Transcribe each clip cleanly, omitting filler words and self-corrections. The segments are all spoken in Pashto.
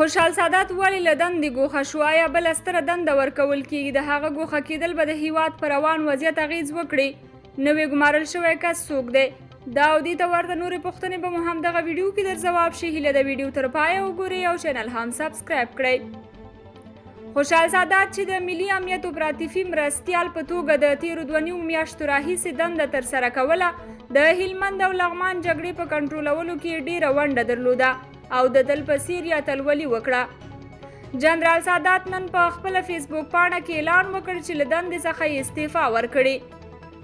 خوشحال سادات ولې له دندې ګوښه شو؟ آیا بله ستره دنده ورکول کیږي؟ د هغه ګوښه کیدل به د هیواد په روان وضعیت اغیز وکړي؟ نوی ګمارل شوی کس څوک دی؟ دا او دې ته ورته نورې پوښتنې به مو هم دغه ویډیو کې در ځواب شي. هیله د ویډیو تر پایه وګورئ او چینل هم سبسکرایب کړئ. خوشحال سادات چې د ملي امنیت اپراتیفي مرستیال په توګه د تیرو 2.5 میاشتو راهیسې دنده ترسره کوله، د هلمند او لغمان جګړې په کنټرولولو کې ډیره ونډه درلوده او د تل په څیر یا تلولي وکړه. جنرال سادات نن په خپله فیسبوک پاڼه کې اعلان وکړ چې له دندې څخه یې استعفا ورکړې.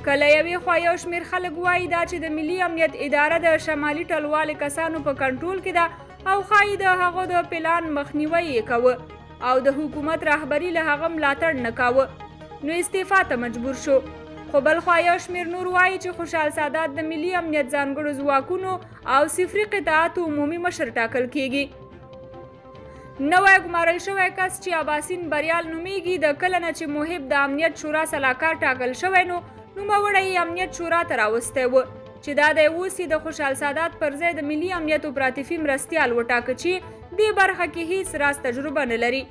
که له یوې خوا یو شمېر خلک وایي دا چې د ملي امنیت اداره د شمالي ټلوالې کسانو په کنټرول کې ده او ښایي د هغو د پلان مخنیوی یې کوه او د حکومت رهبري له هغه ملاتړ نه کاوه، نو استعفا ته مجبور شو. خو بل خوا یو شمېر نور وایي چې خوشحال سادات د ملي امنیت ځانګړو ځواکونو او صفري قطاعاتو عمومي مشر ټاکل کیږي. نوی ګمارل شوی کس چې اباسین بریال نومیږي، د کله نه چې محب د امنیت شورا سلاکار ټاکل شوی نو نوموړی یې امنیت شورا ته راوستی و چې دا دی اوس یې د خوشحال سادات پر ځای د ملي امنیت اپراتیفي مرستیال وټاکه چې دې برخه کې هیڅ راز تجربه نه لري.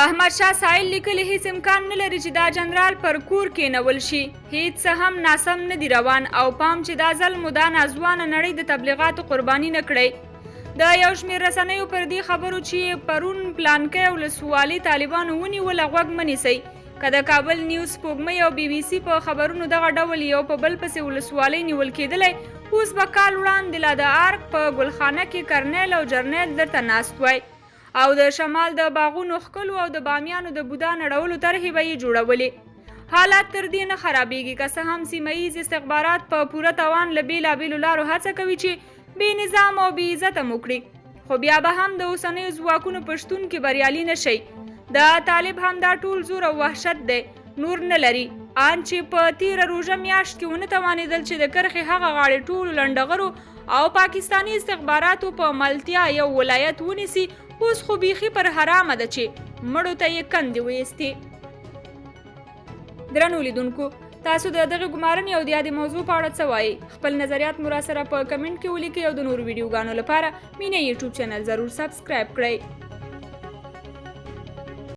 احمد شاه سایل لیکلي هیڅ امکان نه لري چې دا جنرال پر کور کېنول شي. هیڅ څه هم ناسم نه دي روان او پام چې دا ځل مو دا ناځوانه نړۍ د تبلیغاتو قرباني نه کړئ. د یو شمېر رسنیو پر دې خبرو چې پرون پلانکی ولسوالي طالبانو ونیوله غوږ مه نیسئ. که د کابل نیوز سپوږمۍ او بي بي سي په خبرونو دغه ډول یو په بل پسې ولسوالۍ نیول کېدلی، اوس به کال وړاندې لا د ارګ په ګلخانه کې کرنیل او جرنیل درته ناست وای او د شمال د باغونو ښکلو او د بامیانو د بودا نړولو طرحې به یې جوړولې. حالات تر دې نه خرابېږي که څه هم سیمه ییز استخبارات په پوره توان له بېلابېلو لارو هڅه کوي چې بې نظام او بې عزته مو کړي، خو بیا به هم د اوسنیو ځواکونو په شتون کې بریالي نه شئ. د طالب هم دا ټول زور او وحشت دی، نور نه لري. ان چې په تیره روژه میاشت کې ونه توانېدل چې د کرښې هغه غاړې ټولو لنډغرو او پاکستاني استخباراتو په ملتیا یو ولایت ونیسي، اوس خو بیخي پر حرامه ده چې مړو ته یې کندې ویستې. درنو لیدونکو، تاسو د دغه ګمارنې او د یادې موضوع په اړه څه وایئ؟ خپل نظریات مو راسره په کمنټ کې ولیکئ او د نورو ویډیوګانو لپاره مینه یوټیوب چینل ضرور سبسکرایب کړئ.